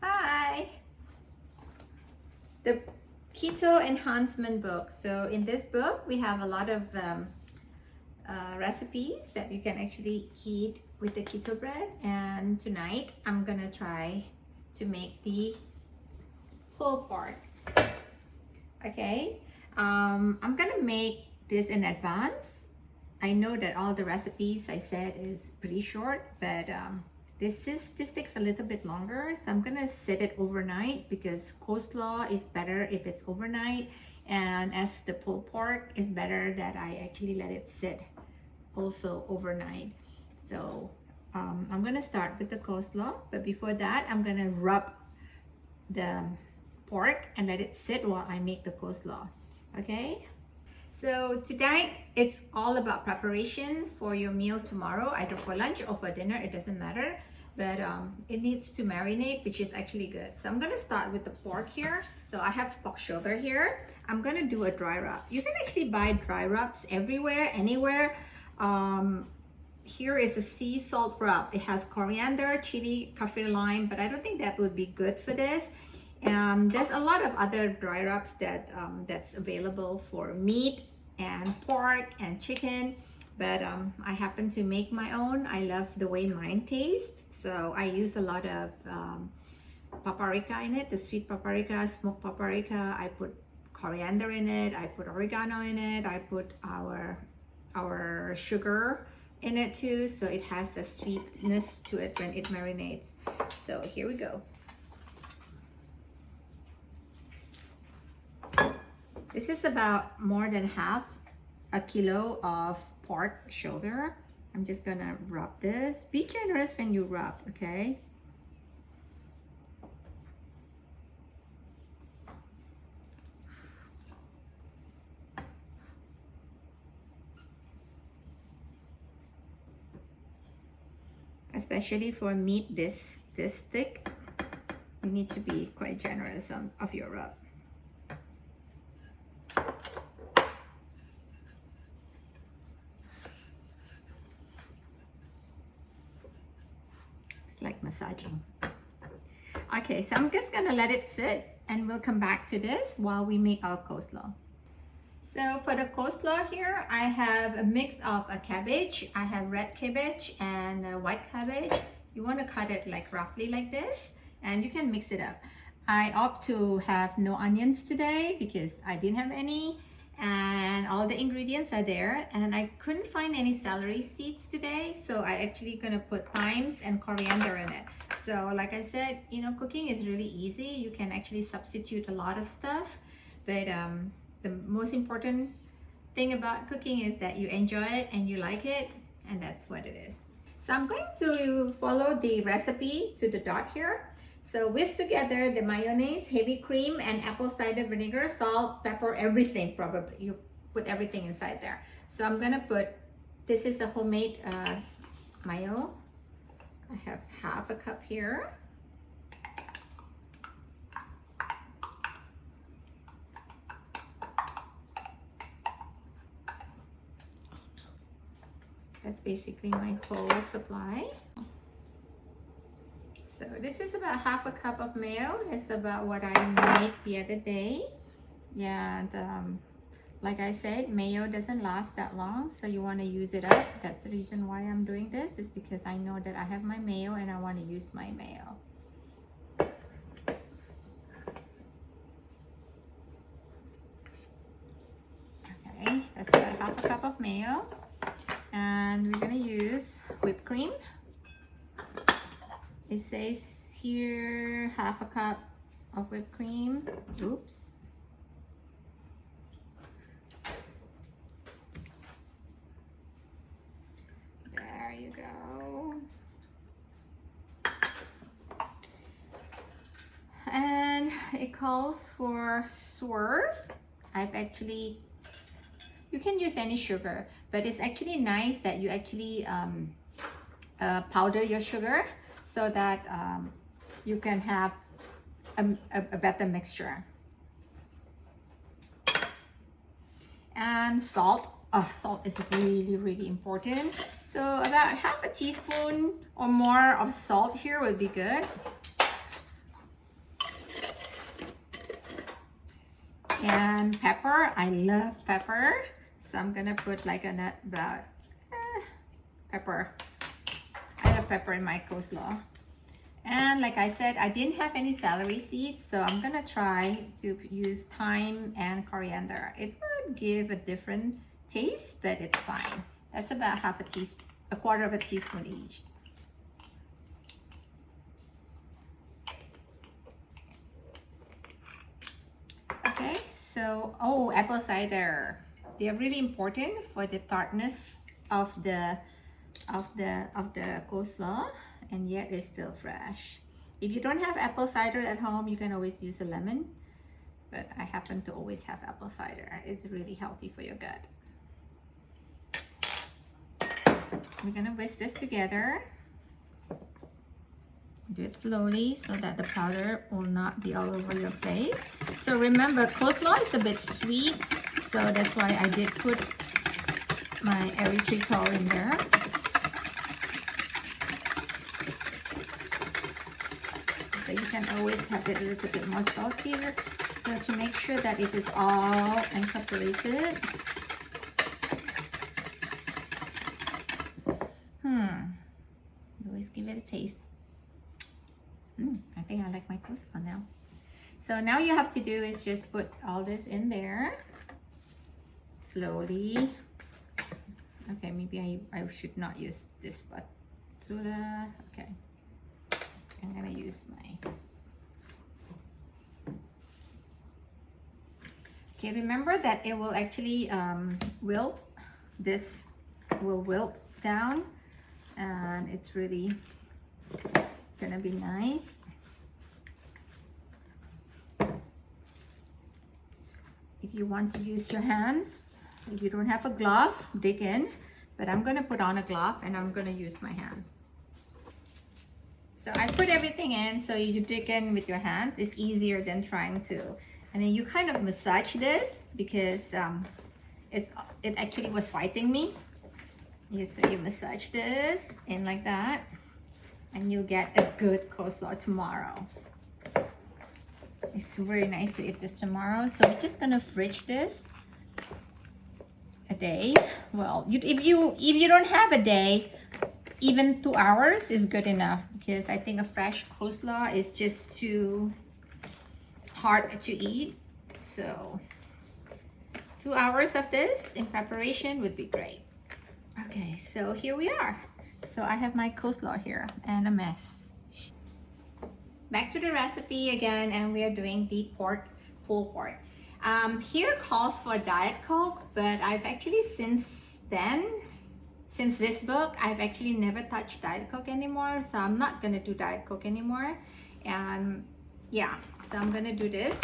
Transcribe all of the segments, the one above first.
Hi! The Keto Enhancement book. So in this book, we have a lot of recipes that you can actually eat with the keto bread. And tonight, I'm gonna try to make the pulled pork. Okay, I'm gonna make this in advance. I know that all the recipes I said is pretty short, but this takes a little bit longer, so I'm gonna set it overnight because coleslaw is better if it's overnight, and as the pulled pork is better that I actually let it sit also overnight. So I'm gonna start with the coleslaw, but before that I'm gonna rub the pork and let it sit while I make the coleslaw. Okay, so tonight it's all about preparation for your meal tomorrow, either for lunch or for dinner, it doesn't matter, but it needs to marinate, which is actually good. So I'm gonna start with the pork here. So I have pork shoulder here. I'm gonna do a dry rub. You can actually buy dry rubs everywhere, anywhere. Here is a sea salt rub. It has coriander, chili, kaffir lime, but I don't think that would be good for this. There's a lot of other dry rubs that that's available for meat and pork and chicken, but I happen to make my own. I love the way mine tastes, so I use a lot of paprika in it, the sweet paprika, smoked paprika. I put coriander in it, I put oregano in it, I put our sugar in it too, so it has the sweetness to it when it marinates. So here we go. This is about more than half a kilo of pork shoulder. I'm just gonna rub this. Be generous when you rub, okay? Especially for meat this thick, you need to be quite generous of your rub. Like massaging. Okay, so I'm just gonna let it sit and we'll come back to this while we make our coleslaw. So for the coleslaw here, I have a mix of a cabbage. I have red cabbage and white cabbage. You want to cut it like roughly like this, and you can mix it up. I opt to have no onions today because I didn't have any, and all the ingredients are there, and I couldn't find any celery seeds today, so I actually gonna put thymes and coriander in it. So like I said, you know, cooking is really easy. You can actually substitute a lot of stuff, but the most important thing about cooking is that you enjoy it and you like it, and that's what it is. So I'm going to follow the recipe to the dot here. So whisk together the mayonnaise, heavy cream, and apple cider vinegar, salt, pepper, everything probably. You put everything inside there. So I'm gonna put, this is the homemade mayo. I have half a cup here. That's basically my whole supply. So this is about half a cup of mayo. It's about what I made the other day. And like I said, mayo doesn't last that long, so you want to use it up. That's the reason why I'm doing this, is because I know that I have my mayo and I want to use my mayo. Okay, that's about half a cup of mayo. And we're gonna use whipped cream. It says here half a cup of whipped cream. Oops. There you go. And it calls for swerve. I've actually, you can use any sugar, but it's actually nice that you actually powder your sugar so that you can have a better mixture. And salt. Salt is really, really important. So about half a teaspoon or more of salt here would be good. And pepper, I love pepper. So I'm gonna put like about pepper. I love pepper in my coleslaw. And like I said, I didn't have any celery seeds, so I'm gonna try to use thyme and coriander. It would give a different taste, but it's fine. That's about a quarter of a teaspoon each. Okay, so apple cider. They're really important for the tartness of the coleslaw, and yet it's still fresh. If you don't have apple cider at home, you can always use a lemon, but I happen to always have apple cider. It's really healthy for your gut. We're gonna whisk this together. Do it slowly so that the powder will not be all over your face. So remember, coleslaw is a bit sweet, so that's why I did put my erythritol in there. So you can always have it a little bit more saltier. So to make sure that it is all incorporated. Always give it a taste. I think I like my coleslaw now. So now you have to do is just put all this in there slowly. Okay, maybe I should not use this spatula. Okay, I'm gonna use my. Okay, remember that it will actually wilt. This will wilt down, and it's really gonna be nice. If you want to use your hands, if you don't have a glove, dig in, but I'm gonna put on a glove and I'm gonna use my hand. So I put everything in, so you dig in with your hands. It's easier than trying to, and then you kind of massage this because it actually was fighting me. So you massage this in like that, and you'll get a good coleslaw tomorrow. It's very nice to eat this tomorrow. So we're just gonna fridge this a day. Well, if you don't have a day, even 2 hours is good enough, because I think a fresh coleslaw is just too hard to eat. So 2 hours of this in preparation would be great. Okay, so here we are. So I have my coleslaw here and a mess. Back to the recipe again, and we are doing the pulled pork. Here calls for Diet Coke, but I've actually since this book, I've actually never touched Diet Coke anymore, so I'm not gonna do Diet Coke anymore. And yeah, so I'm gonna do this.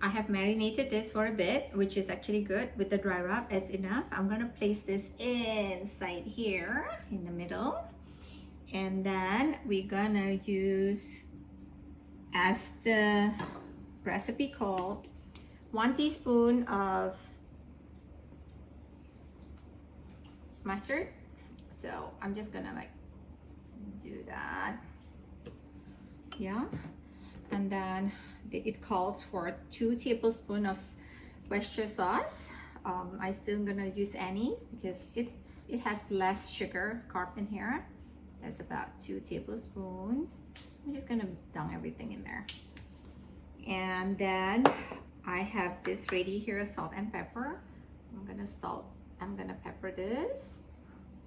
I have marinated this for a bit, which is actually good. With the dry rub, it's enough. I'm gonna place this inside here in the middle, and then we're gonna use, as the recipe called, 1 teaspoon of mustard. So I'm just gonna like do that, yeah. And then it calls for 2 tablespoons of Worcestershire sauce. I still gonna use Annie's because it has less sugar carb in here. That's about 2 tablespoons. I'm just gonna dump everything in there. And then I have this ready here, salt and pepper. I'm gonna pepper this,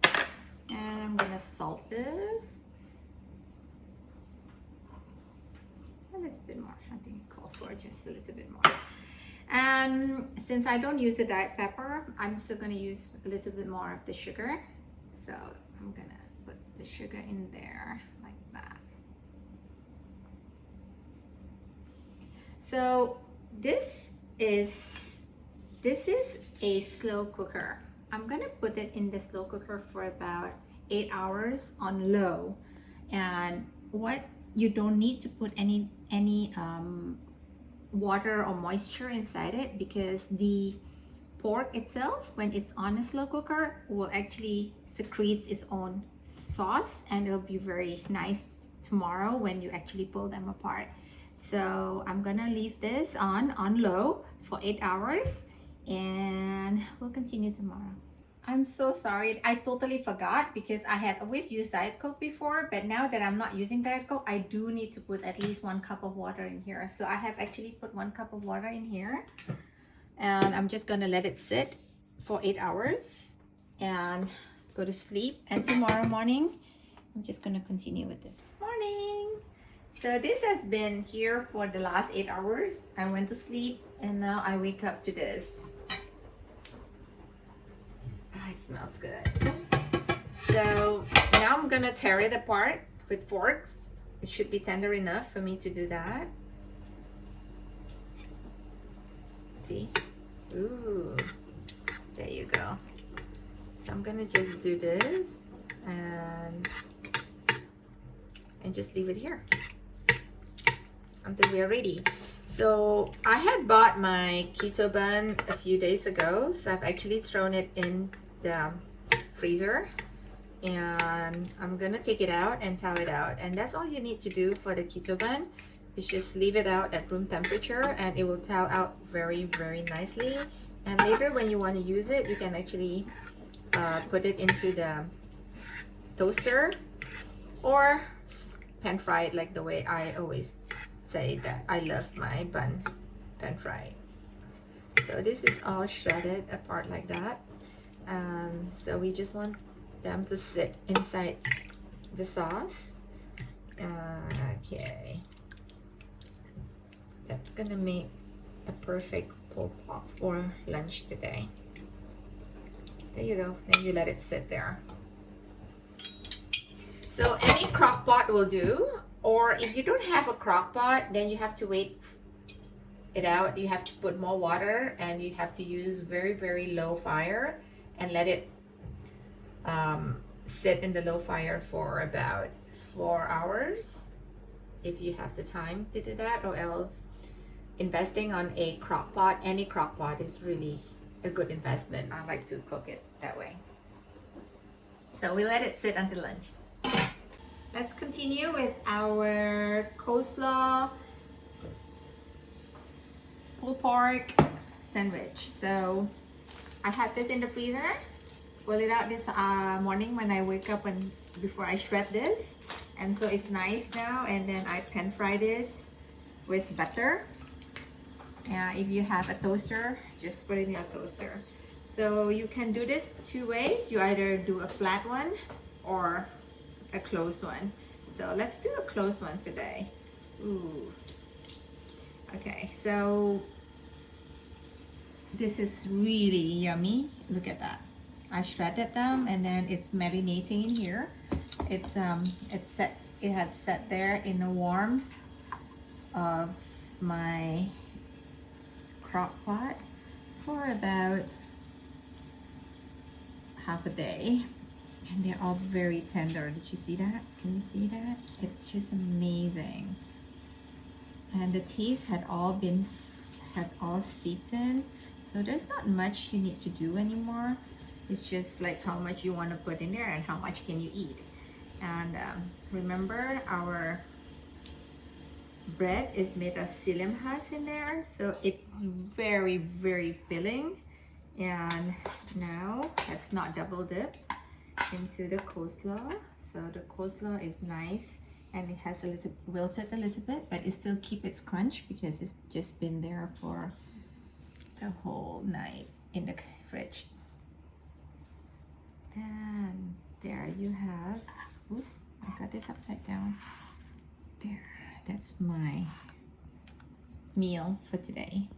and I'm gonna salt this a little bit more. I think it calls for just a little bit more. And since I don't use the diet pepper, I'm still gonna use a little bit more of the sugar. So I'm gonna put the sugar in there like that. So this is a slow cooker. I'm gonna put it in the slow cooker for about 8 hours on low. And what you don't need to put any water or moisture inside it, because the pork itself, when it's on a slow cooker, will actually secrete its own sauce, and it'll be very nice tomorrow when you actually pull them apart. So I'm gonna leave this on low for 8 hours, and we'll continue tomorrow. I'm so sorry. I totally forgot because I had always used Diet Coke before, but now that I'm not using Diet Coke, I do need to put at least 1 cup of water in here. So I have actually put 1 cup of water in here, and I'm just gonna let it sit for 8 hours and go to sleep. And tomorrow morning, I'm just gonna continue with this. Morning. So this has been here for the last 8 hours. I went to sleep and now I wake up to this. It smells good. So now I'm gonna tear it apart with forks. It should be tender enough for me to do that. See? Ooh, there you go. So I'm gonna just do this and just leave it here until we are ready. So I had bought my keto bun a few days ago, so I've actually thrown it in the freezer, and I'm gonna take it out and thaw it out, and that's all you need to do for the keto bun is just leave it out at room temperature and it will thaw out very nicely. And later when you want to use it, you can actually put it into the toaster or pan fry it, like the way I always say that I love my bun pan fried. So this is all shredded apart like that. So we just want them to sit inside the sauce. Okay, that's gonna make a perfect pulled pork for lunch today. There you go. Then you let it sit there. So any crock pot will do, or if you don't have a crock pot, then you have to wait it out. You have to put more water and you have to use very low fire and let it sit in the low fire for about 4 hours if you have the time to do that, or else investing on a crock pot, any crock pot, is really a good investment. I like to cook it that way. So we let it sit until lunch. Let's continue with our coleslaw pulled pork sandwich. So I had this in the freezer. Pull it out this morning when I wake up and before I shred this, and so it's nice now. And then I pan fry this with butter. If you have a toaster, just put it in your toaster. So you can do this 2 ways. You either do a flat one or a closed one. So let's do a closed one today. Ooh. Okay, so this is really yummy. Look at that. I shredded them and then it's marinating in here. It had set there in the warmth of my crock pot for about half a day, and they're all very tender. Did you see that? Can you see that? It's just amazing. And the taste had all seeped in, so there's not much you need to do anymore. It's just like how much you want to put in there and how much can you eat. And remember, our bread is made of psyllium husk in there, so it's very filling. And now let's not double dip into the coleslaw. So the coleslaw is nice and it has a little wilted a little bit, but it still keep its crunch because it's just been there for the whole night in the fridge. And there you have, oops, I got this upside down. There, that's my meal for today.